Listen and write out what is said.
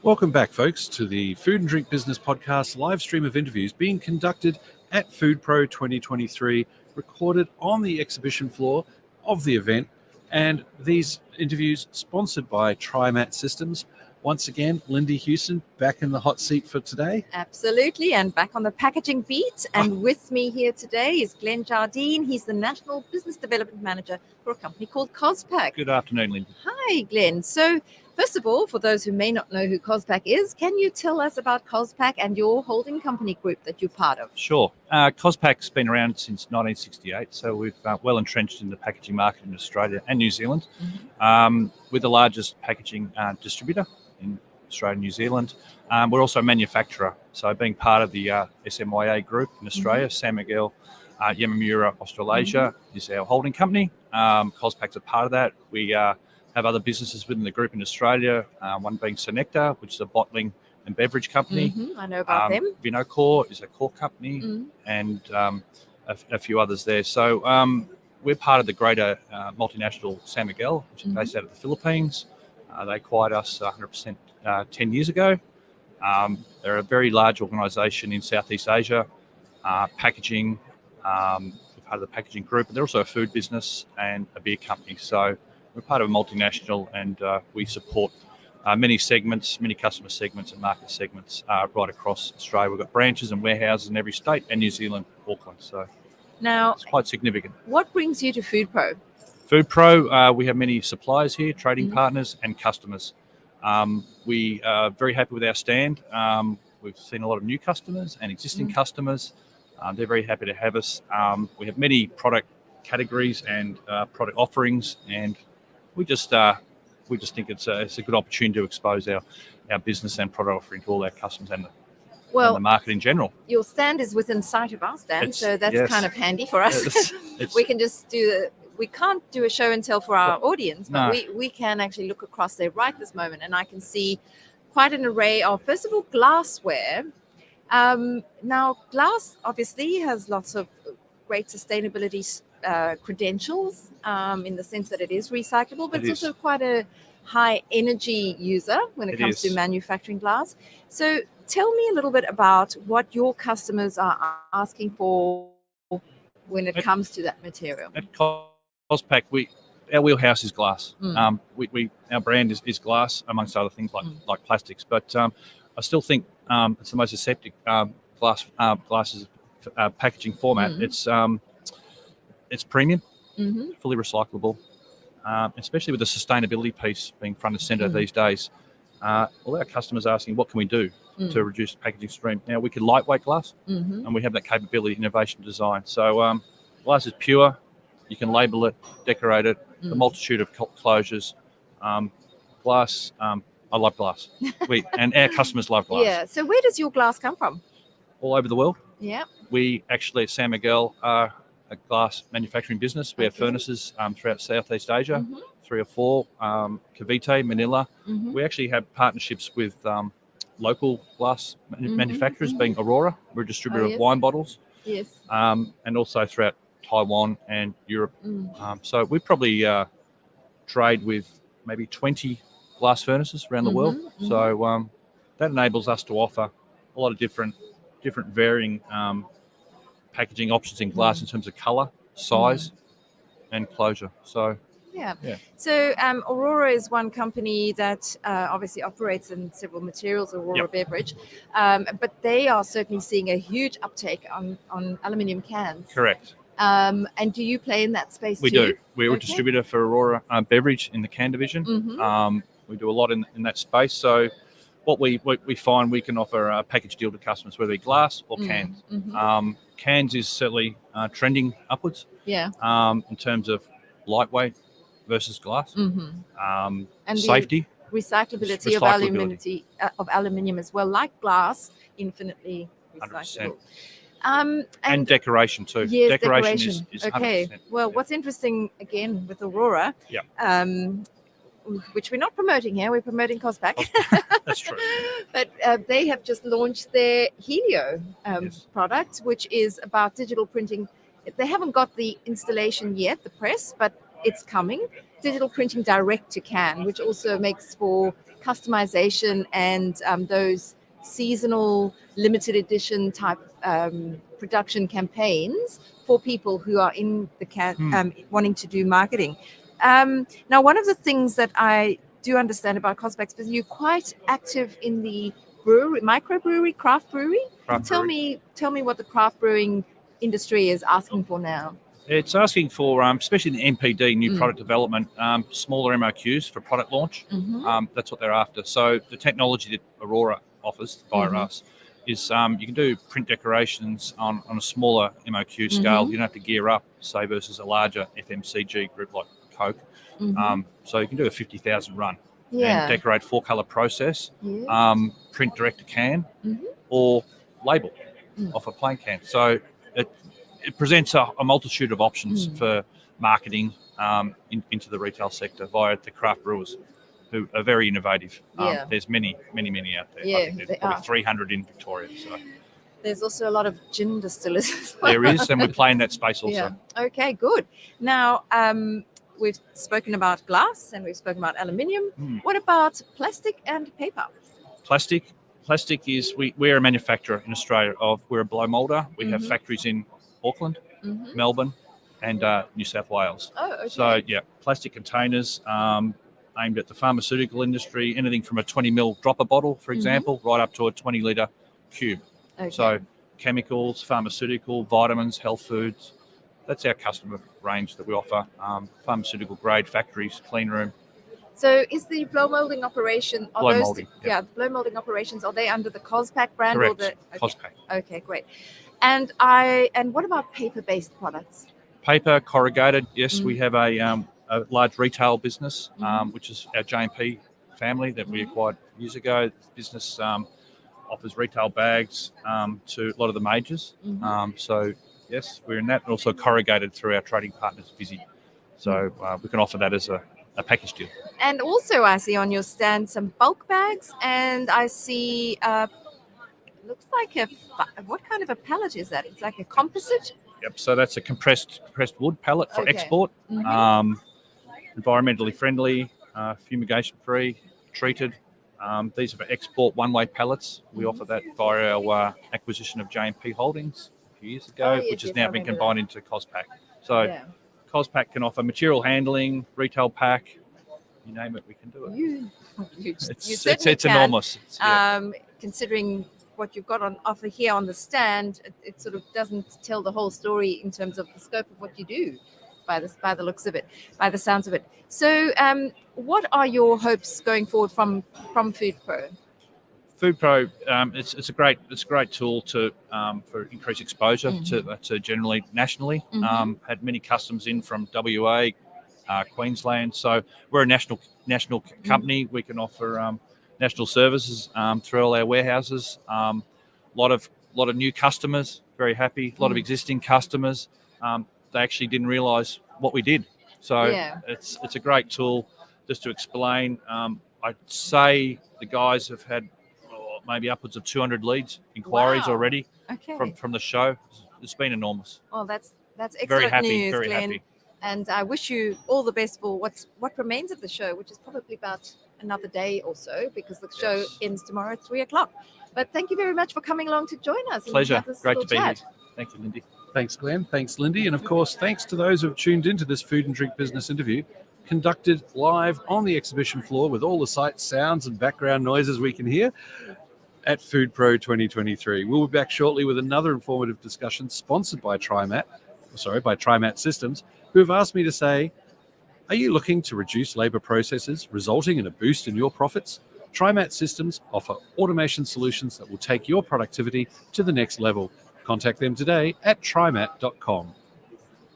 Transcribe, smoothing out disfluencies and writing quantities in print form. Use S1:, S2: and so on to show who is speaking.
S1: Welcome back, folks, to the Food and Drink Business Podcast live stream of interviews being conducted at Food Pro 2023, recorded on the exhibition floor of the event. And these interviews sponsored by TriMat Systems. Once again, Lindy Hughson back in the hot seat for today.
S2: Absolutely, and back on the packaging beat. And with me here today is Glenn Jardine. He's the National Business Development Manager for a company called Cospak.
S1: Good afternoon, Lindy.
S2: Hi, Glenn. So, first of all, for those who may not know who Cospak is, can you tell us about Cospak and your holding company group that you're part of?
S3: Sure. Cospak's been around since 1968, so we've well entrenched in the packaging market in Australia and New Zealand. We're the largest packaging distributor in Australia and New Zealand. We're also a manufacturer, so being part of the SMYA group in Australia, San Miguel, Yamamura, Australasia is our holding company. Cospak's a part of that. We have other businesses within the group in Australia, one being Senecta, which is a bottling and beverage company.
S2: I know about them.
S3: Vinocor is a core company, and a few others there. So we're part of the greater multinational San Miguel, which is based out of the Philippines. They acquired us 100% 10 years ago. They're a very large organisation in Southeast Asia, packaging, we're part of the packaging group, but they're also a food business and a beer company. So we're part of a multinational, and we support many segments, many customer segments and market segments right across Australia. We've got branches and warehouses in every state, and New Zealand, Auckland. So
S2: Now,
S3: it's quite significant.
S2: what brings you to Food Pro?
S3: Food Pro, we have many suppliers here, trading partners and customers. We are very happy with our stand. We've seen a lot of new customers and existing customers. They're very happy to have us. We have many product categories and product offerings, and we just think it's a good opportunity to expose our business and product offering to all our customers and the market in general.
S2: Your stand is within sight of our stand, so that's kind of handy for us. We can just we can't do a show and tell for our audience, but we can actually look across there right this moment, and I can see quite an array of, first of all, glassware. Now, glass obviously has lots of great sustainability credentials in the sense that it is recyclable, but it's also quite a high energy user when it comes to manufacturing glass. So tell me a little bit about what your customers are asking for when it comes to that material.
S3: At Cospak, our wheelhouse is glass. Our brand is glass, amongst other things like plastics. But I still think it's the most aseptic glasses packaging format. It's premium, fully recyclable, especially with the sustainability piece being front and centre these days. All our customers are asking, what can we do to reduce packaging stream? Now, we can lightweight glass, and we have that capability, innovation, design. So glass is pure. You can label it, decorate it, a multitude of closures. Glass, I love glass. And our customers love glass.
S2: Yeah. So where does your glass come from?
S3: All over the world.
S2: Yeah.
S3: We actually at San Miguel are a glass manufacturing business. We have furnaces throughout Southeast Asia, 3 or 4, Cavite, Manila. We actually have partnerships with local glass manufacturers, being Aurora. We're a distributor of wine bottles.
S2: Yes.
S3: And also throughout Taiwan and Europe. So we probably trade with maybe 20 glass furnaces around the world. So that enables us to offer a lot of different varying packaging options in glass in terms of colour, size, and closure. So
S2: yeah. So Aurora is one company that obviously operates in several materials, Aurora Beverage, but they are certainly seeing a huge uptake on aluminium cans.
S3: Correct.
S2: And do you play in that space
S3: We
S2: too?
S3: do. We're a distributor for Aurora Beverage in the can division. We do a lot in that space. So what we find, we can offer a package deal to customers, whether it be glass or cans. Cans is certainly trending upwards.
S2: Yeah.
S3: In terms of lightweight versus glass.
S2: And
S3: safety.
S2: Recyclability of aluminium as well, like glass, infinitely recyclable.
S3: 100%. And decoration too.
S2: Yes,
S3: decoration. Is 100%.
S2: Okay. Well, what's interesting again with Aurora, which we're not promoting here, we're promoting Cospak.
S3: That's true.
S2: But they have just launched their Helio product, which is about digital printing. They haven't got the installation yet, the press, but it's coming. digital printing direct to can, which also makes for customization and those seasonal limited edition type production campaigns for people who are in the wanting to do marketing. Now, one of the things that I do understand about Cospak is you're quite active in the brewery, microbrewery, craft brewery. Tell me what the craft brewing industry is asking for now.
S3: It's asking for, especially in the NPD, new product development, smaller MOQs for product launch. That's what they're after. So the technology that Aurora offers via us is you can do print decorations on a smaller MOQ scale. You don't have to gear up, say, versus a larger FMCG group like Coke. So you can do a 50,000 run and decorate 4-color process, print direct to can, or label off a plain can. So it presents a multitude of options for marketing into the retail sector via the craft brewers, who are very innovative. There's many out there. I think there's probably 300 in Victoria. So.
S2: There's also a lot of gin distillers as well.
S3: There is, and we play in that space also.
S2: Yeah. Okay, good. Now, we've spoken about glass and we've spoken about aluminium. What about plastic and paper?
S3: Plastic is, we're a manufacturer in Australia we're a blow molder. We have factories in Auckland, Melbourne, and New South Wales.
S2: Oh, okay.
S3: So, plastic containers aimed at the pharmaceutical industry, anything from a 20 ml dropper bottle, for example, right up to a 20 litre cube. Okay. So chemicals, pharmaceutical, vitamins, health foods. That's our customer range that we offer. Pharmaceutical grade factories, clean room.
S2: So is the blow molding operation,
S3: blow molding
S2: operations, are they under the Cospak brand?
S3: Correct.
S2: Or the
S3: Cospak.
S2: Okay, great. And what about paper-based products?
S3: Paper, corrugated, yes. We have a large retail business, which is our J&P family that we acquired years ago. The business offers retail bags to a lot of the majors. So, yes, we're in that. And also corrugated through our trading partners, Visy. So we can offer that as a package deal.
S2: And also I see on your stand some bulk bags, and I see looks like what kind of a pallet is that? It's like a composite?
S3: Yep, so that's a compressed wood pallet for export. Environmentally friendly, fumigation free, treated. These are for export one-way pallets. We offer that via our acquisition of J&P Holdings a few years ago, which has now been combined into Cospak. So Cospak can offer material handling, retail pack, you name it, we can do it. It's enormous.
S2: Considering what you've got on offer here on the stand, it sort of doesn't tell the whole story in terms of the scope of what you do, by the looks of it, by the sounds of it. So, what are your hopes going forward from Food Pro?
S3: Food Pro, it's a great tool to for increased exposure to generally nationally. Had many customers in from WA, Queensland. So we're a national company. We can offer national services through all our warehouses. A lot of new customers, very happy. A lot of existing customers, they actually didn't realise what we did. So it's a great tool just to explain. I'd say the guys have had maybe upwards of 200 inquiries already from the show. It's been enormous.
S2: Well, that's excellent
S3: very happy,
S2: news,
S3: very
S2: Glenn.
S3: happy.
S2: And I wish you all the best for what remains of the show, which is probably about another day or so, because the show ends tomorrow at 3:00. But thank you very much for coming along to join us.
S3: Pleasure. Great to be here. Thank you, Lindy.
S1: Thanks, Glenn. Thanks, Lindy. And of course, thanks to those who have tuned into this food and drink business interview, conducted live on the exhibition floor with all the sights, sounds, and background noises we can hear at Food Pro 2023. We'll be back shortly with another informative discussion sponsored by TriMat Systems, who have asked me to say, are you looking to reduce labour processes, resulting in a boost in your profits? TriMat Systems offer automation solutions that will take your productivity to the next level. Contact them today at trimat.com.